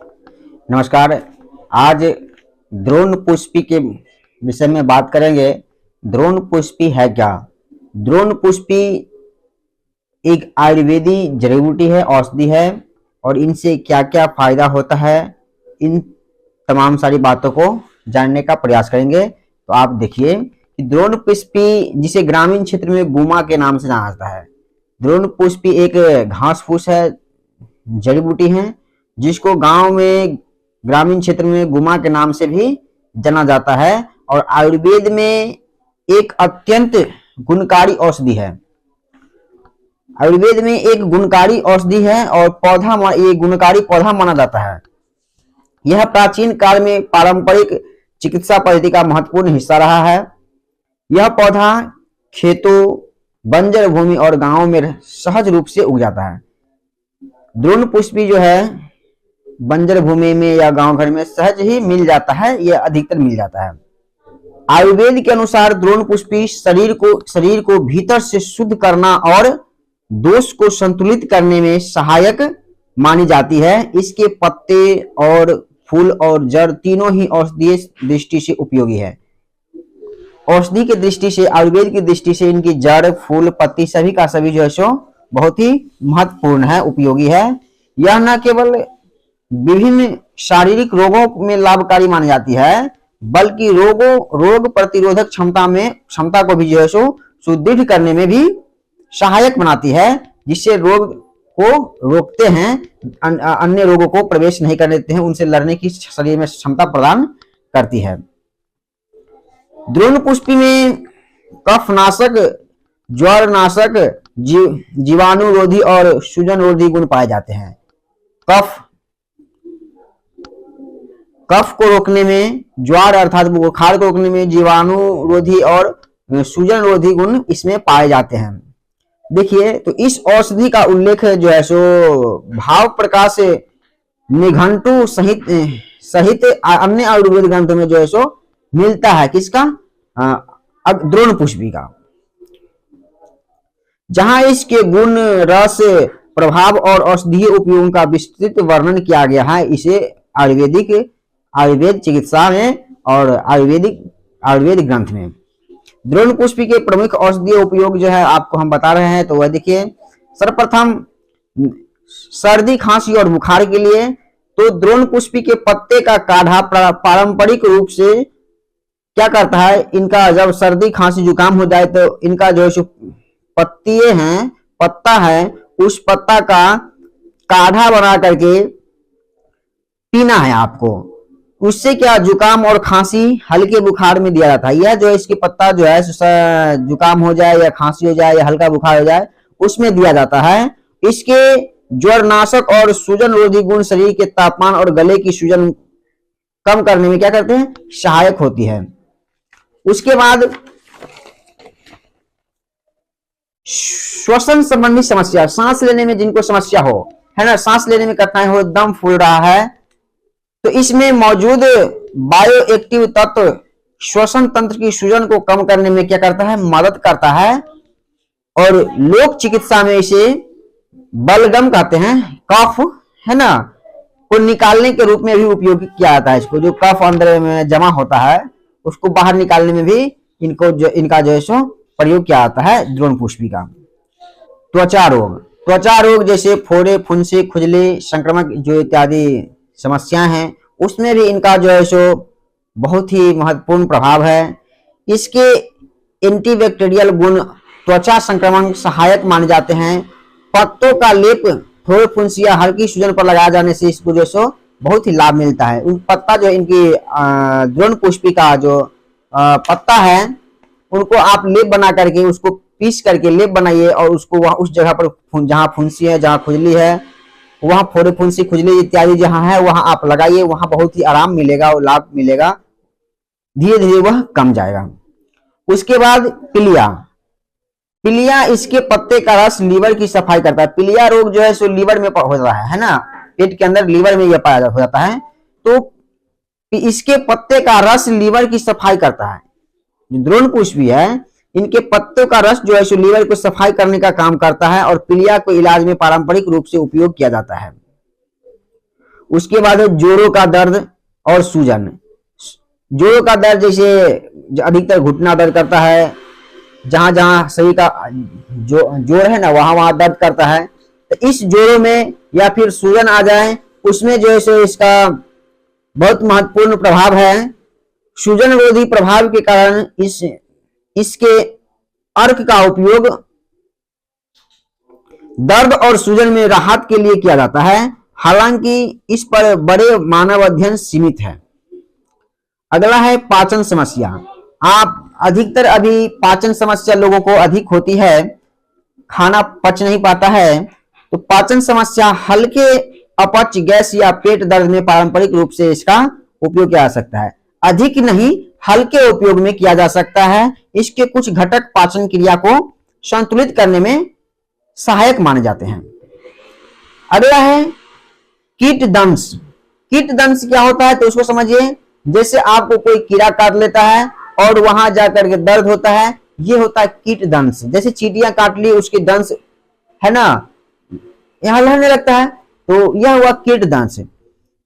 नमस्कार। आज द्रोण पुष्पी के विषय में बात करेंगे। द्रोण पुष्पी है क्या? द्रोण पुष्पी एक आयुर्वेदिक जड़ी बूटी है, औषधि है, और इनसे क्या क्या फायदा होता है, इन तमाम सारी बातों को जानने का प्रयास करेंगे। तो आप देखिए कि द्रोण पुष्पी, जिसे ग्रामीण क्षेत्र में गुमा के नाम से जाना जाता है, द्रोण पुष्पी एक घास फूस है, जड़ी बूटी है, जिसको गांव में, ग्रामीण क्षेत्र में गुमा के नाम से भी जाना जाता है, और आयुर्वेद में एक अत्यंत गुणकारी औषधि है। आयुर्वेद में एक गुणकारी औषधि है और पौधा, ये गुणकारी पौधा माना जाता है। यह प्राचीन काल में पारंपरिक चिकित्सा पद्धति का महत्वपूर्ण हिस्सा रहा है। यह पौधा खेतों, बंजर भूमि और गांवों में सहज रूप से उग जाता है। द्रोण पुष्पी जो है बंजर भूमि में या गांव घर में सहज ही मिल जाता है, यह अधिकतर मिल जाता है। आयुर्वेद के अनुसार द्रोण पुष्पी शरीर को भीतर से शुद्ध करना और दोष को संतुलित करने में सहायक मानी जाती है। इसके पत्ते और फूल और जड़ तीनों ही औषधीय दृष्टि से उपयोगी है। औषधि की दृष्टि से, आयुर्वेद की दृष्टि से इनकी जड़, फूल, पत्ती सभी का सभी जो है सो बहुत ही महत्वपूर्ण है, उपयोगी है। यह न केवल विभिन्न शारीरिक रोगों में लाभकारी मानी जाती है, बल्कि रोग प्रतिरोधक क्षमता को भी जो है सो सुदृढ़ करने में भी सहायक बनाती है, जिससे रोग को रोकते हैं, अन्य रोगों को प्रवेश नहीं करने देते हैं, उनसे लड़ने की शरीर में क्षमता प्रदान करती है। द्रोण पुष्पी में कफनाशक, ज्वरनाशक, जीवाणुरोधी और सूजनरोधी गुण पाए जाते हैं। कफ को रोकने में, ज्वर अर्थात बुखार को रोकने में जीवाणुरोधी और सूजनरोधी गुण इसमें पाए जाते हैं। देखिए, तो इस औषधि का उल्लेख जो है सो भाव प्रकाश निघंटु सहित अन्य आयुर्वेद ग्रंथों में जो है सो मिलता है। किसका? द्रोण पुष्पी का। जहां इसके गुण, रस, प्रभाव और औषधीय उपयोगों का विस्तृत वर्णन किया गया है, इसे आयुर्वेद चिकित्सा में और आयुर्वेद ग्रंथ में। द्रोण पुष्पी के प्रमुख औषधीय उपयोग जो है आपको हम बता रहे हैं। तो वह देखिए, सर्वप्रथम सर्दी, खांसी और बुखार के लिए तो द्रोण पुष्पी के पत्ते का काढ़ा पारंपरिक रूप से क्या करता है, इनका जब सर्दी, खांसी, जुकाम हो जाए तो इनका जो पत्ता है, उस पत्ता का काढ़ा बना करके पीना है आपको। उससे क्या, जुकाम और खांसी हल्के बुखार में दिया जाता है। यह जो है, इसके पत्ता जो है, जुकाम हो जाए या खांसी हो जाए या हल्का बुखार हो जाए, उसमें दिया जाता है। इसके ज्वरनाशक और सूजनरोधी गुण शरीर के तापमान और गले की सूजन कम करने में क्या करते हैं, सहायक होती है। उसके बाद श्वसन संबंधी समस्या, सांस लेने में जिनको समस्या हो, है ना, सांस लेने में कठिनाई हो, दम फूल रहा है, तो इसमें मौजूद बायोएक्टिव तत्व श्वसन तंत्र की सूजन को कम करने में क्या करता है, मदद करता है। और लोक चिकित्सा में इसे बलगम कहते हैं, कफ है ना, को निकालने के रूप में भी उपयोग किया जाता है। इसको जो कफ अंदर में जमा होता है उसको बाहर निकालने में भी इनका जो है सो प्रयोग किया जाता है द्रोण पुष्पी का। त्वचा रोग जैसे फोड़े, फुंसी, खुजली, संक्रमक जो इत्यादि समस्याएं हैं, उसमें भी इनका जो है सो बहुत ही महत्वपूर्ण प्रभाव है। इसके एंटीबैक्टीरियल गुण त्वचा संक्रमण सहायक माने जाते हैं। पत्तों का लेप फोड़, फुंसी या हल्की सूजन पर लगाया जाने से इसको जो सो बहुत ही लाभ मिलता है। उन पत्ता जो इनकी द्रोण पुष्पी का जो पत्ता है, उनको आप लेप बना करके, उसको पीस करके लेप बनाइए और उसको वहां उस जगह पर जहां फुंसी है, जहां खुजली है, वहां फोड़े, फुंसी, खुजली इत्यादि जहां है, वहां आप लगाइए, वहां बहुत ही आराम मिलेगा और लाभ मिलेगा, धीरे धीरे वह कम जाएगा। उसके बाद पिलिया, इसके पत्ते का रस लीवर की सफाई करता है। पिलिया रोग जो है सो लीवर में हो जाता है ना, पेट के अंदर लीवर में यह पाया हो जाता है। तो इसके पत्ते का रस लीवर की सफाई करता है। द्रोण पुष्पी है, इनके पत्तों का रस जो है सो लीवर को सफाई करने का काम करता है और पीलिया को इलाज में पारंपरिक रूप से उपयोग किया जाता है। उसके बाद है जोड़ों का दर्द और सूजन। जोड़ों का दर्द जैसे अधिकतर घुटना दर्द करता है, जहां जहां शरीर का जोड़ है ना वहां वहां दर्द करता है, तो इस जोड़ों में या फिर सूजन आ जाए उसमें जो है सो इसका बहुत महत्वपूर्ण प्रभाव है। सूजन रोधी प्रभाव के कारण इसके अर्क का उपयोग दर्द और सूजन में राहत के लिए किया जाता है, हालांकि इस पर बड़े मानव अध्ययन सीमित है। अगला है पाचन समस्या। आप अधिकतर अभी पाचन समस्या लोगों को अधिक होती है, खाना पच नहीं पाता है, तो पाचन समस्या हल्के अपच, गैस या पेट दर्द में पारंपरिक रूप से इसका उपयोग किया जा सकता है। अधिक नहीं, हल्के उपयोग में किया जा सकता है। इसके कुछ घटक पाचन क्रिया को संतुलित करने में सहायक माने जाते हैं। अगला है कीटदंश। कीटदंश क्या होता है तो उसको समझिए। जैसे आपको कोई कीड़ा काट लेता है और वहां जाकर के दर्द होता है, ये होता है कीटदंश। जैसे चींटियां काट ली, उसके दंश है ना यहां लहरने लगता है, तो यह हुआ कीटदंश।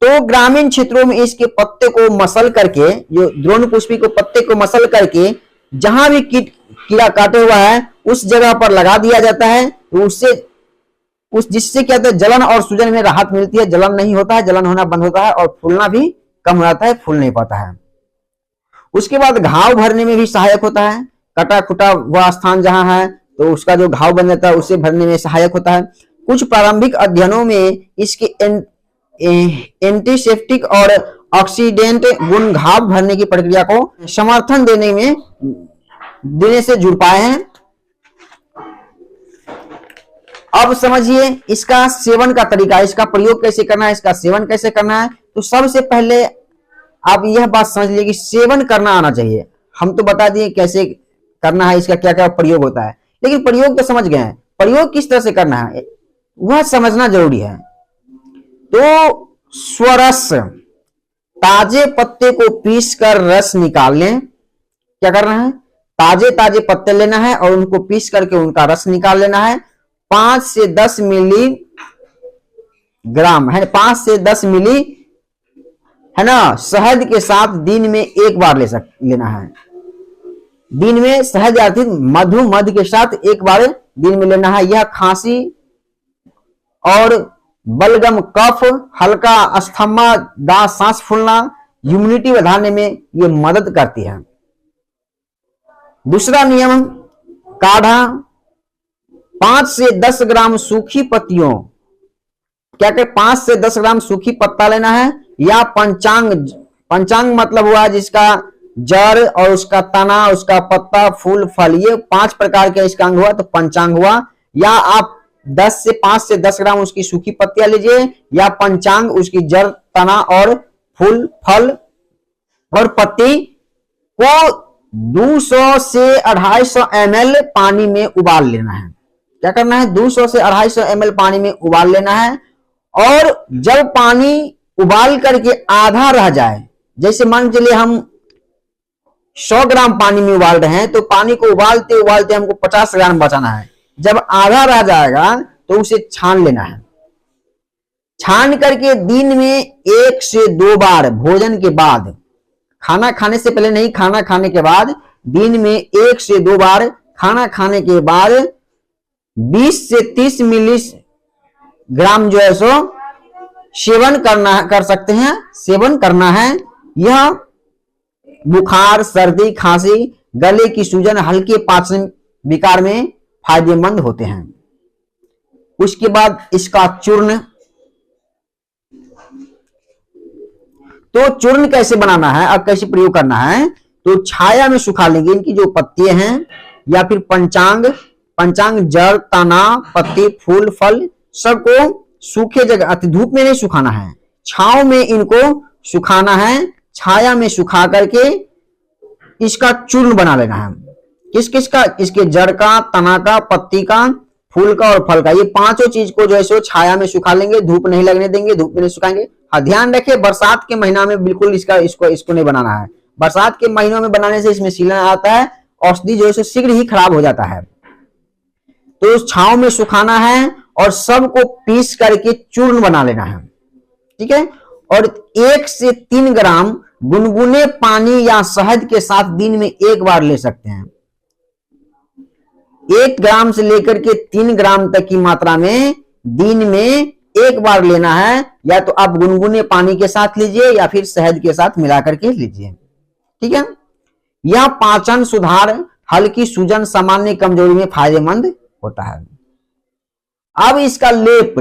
तो ग्रामीण क्षेत्रों में इसके पत्ते को मसल करके, जो द्रोण पुष्पी को पत्ते को मसल करके जहां भी कीड़ा काटे हुआ है उस जगह पर लगा दिया जाता है, तो जिससे क्या होता है जलन और सूजन में राहत मिलती है। जलन नहीं होता है, जलन होना बंद होता है और फूलना भी कम हो जाता है, फूल नहीं पाता है। उसके बाद घाव भरने में भी सहायक होता है। कटा खुटा हुआ स्थान जहां है तो उसका जो घाव बन जाता है उसे भरने में सहायक होता है। कुछ प्रारंभिक अध्ययनों में इसके एंटीसेप्टिक और ऑक्सीडेंट गुण घाव भरने की प्रक्रिया को समर्थन देने से जुड़ पाए हैं। अब समझिए इसका सेवन का तरीका, इसका प्रयोग कैसे करना है, इसका सेवन कैसे करना है। तो सबसे पहले आप यह बात समझ लीजिए कि सेवन करना आना चाहिए। हम तो बता दिए कैसे करना है, इसका क्या क्या प्रयोग होता है, लेकिन प्रयोग तो समझ गए हैं। प्रयोग किस तरह से करना है वह समझना जरूरी है। तो स्वरस, ताजे पत्ते को पीस कर रस निकाल लें। क्या करना है, ताजे ताजे पत्ते लेना है और उनको पीस करके उनका रस निकाल लेना है। 5 से 10 मिलीग्राम है, 5 से 10 मिली है ना शहद के साथ दिन में एक बार लेना है। दिन में शहद या मधु के साथ एक बार दिन में लेना है। यह खांसी और बलगम, कफ, हल्का अस्थमा, दांत, सांस फूलना, इम्यूनिटी बढ़ाने में यह मदद करती है। दूसरा नियम, काढ़ा 5 से 10 ग्राम सूखी पत्तियों, क्या क्या 5 से 10 ग्राम सूखी पत्ता लेना है, या पंचांग मतलब हुआ जिसका जड़ और उसका तना, उसका पत्ता, फूल, फल, ये 5 प्रकार के इसका अंग हुआ तो पंचांग हुआ। या आप 5 से 10 ग्राम उसकी सूखी पत्तियां लीजिए, या पंचांग उसकी जड़, तना और फूल, फल और पत्ती को 200 से 250 ml पानी में उबाल लेना है। क्या करना है, 200 से 250 ml पानी में उबाल लेना है। और जब पानी उबाल करके आधा रह जाए, जैसे मान चलिए हम 100 ग्राम पानी में उबाल रहे हैं, तो पानी को उबालते उबालते हमको 50 ग्राम बचाना है। जब आधा रह जाएगा तो उसे छान लेना है। छान करके दिन में 1 से 2 बार भोजन के बाद, खाना खाने से पहले नहीं, खाना खाने के बाद दिन में 1 से 2 बार, खाना खाने के बाद 20 से 30 मिलीग्राम जो है सो सेवन कर सकते हैं, सेवन करना है। यह बुखार, सर्दी, खांसी, गले की सूजन, हल्के पाचन विकार में फायदेमंद होते हैं। उसके बाद इसका चूर्ण, तो चूर्ण कैसे बनाना है और कैसे प्रयोग करना है, तो छाया में सुखा लेंगे इनकी जो पत्तियां हैं, या फिर पंचांग जड़, तना, पत्ती, फूल, फल सबको सूखे जगह, धूप में नहीं सुखाना है, छांव में इनको सुखाना है। छाया में सुखा करके इसका चूर्ण बना लेना है। किस किस का, इसके जड़ का, तना का, पत्ती का, फूल का और फल का, ये 5 चीज को जो है सो छाया में सुखा लेंगे, धूप नहीं लगने देंगे, धूप में नहीं सुखाएंगे। हाँ ध्यान रखिए, बरसात के महीना में बिल्कुल इसको नहीं बनाना है। बरसात के महीनों में बनाने से इसमें सीलन आता है, औषधि जो है शीघ्र ही खराब हो जाता है। तो छांव में सुखाना है और सबको पीस करके चूर्ण बना लेना है। ठीक है। और 1 से 3 ग्राम गुनगुने पानी या शहद के साथ दिन में एक बार ले सकते हैं। 1 ग्राम से लेकर के 3 ग्राम तक की मात्रा में दिन में एक बार लेना है, या तो आप गुनगुने पानी के साथ लीजिए या फिर शहद के साथ मिलाकर के लीजिए, ठीक है। यह पाचन सुधार, हल्की सूजन, सामान्य कमजोरी में फायदेमंद होता है। अब इसका लेप,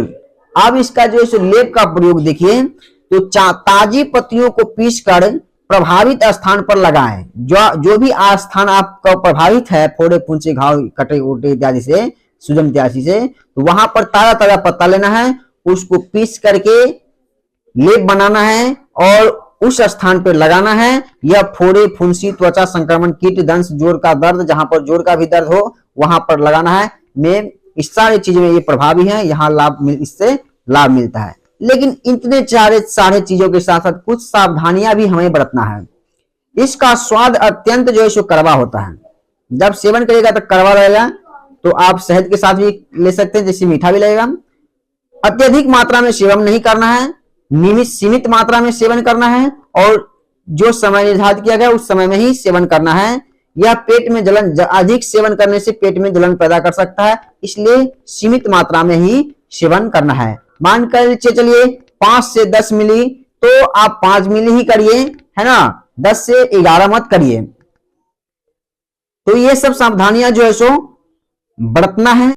अब इसका जो है लेप का प्रयोग देखिए, तो ताजी पत्तियों को पीसकर प्रभावित स्थान पर लगाएं। जो भी स्थान आपका प्रभावित है, फोड़े फुंसे, घाव, कटे उटे इत्यादि से, सूजन इत्यादि से, तो वहां पर ताजा ताजा पत्ता लेना है, उसको पीस करके लेप बनाना है और उस स्थान पर लगाना है। यह फोड़े फुंसी, त्वचा संक्रमण, कीट दंश, जोड़ का दर्द, जहां पर जोड़ का भी दर्द हो वहां पर लगाना है। में इस सारी चीजों में ये प्रभावी है, यहाँ इससे लाभ मिलता है। लेकिन इतने सारे चीजों के साथ साथ कुछ सावधानियां भी हमें बरतना है। इसका स्वाद अत्यंत जो है सो कड़वा होता है। जब सेवन करेगा तो कड़वा रहेगा, तो आप शहद के साथ भी ले सकते हैं, जैसे मीठा भी लगेगा। अत्यधिक मात्रा में सेवन नहीं करना है, सीमित मात्रा में सेवन करना है, और जो समय निर्धारित किया गया उस समय में ही सेवन करना है। यह पेट में जलन, अधिक सेवन करने से पेट में जलन पैदा कर सकता है, इसलिए सीमित मात्रा में ही सेवन करना है। मानकर चलिए 5 से 10 मिली, तो आप 5 मिली ही करिए, है ना, 10 से 11 मत करिए। तो ये सब सावधानियां जो है सो बरतना है।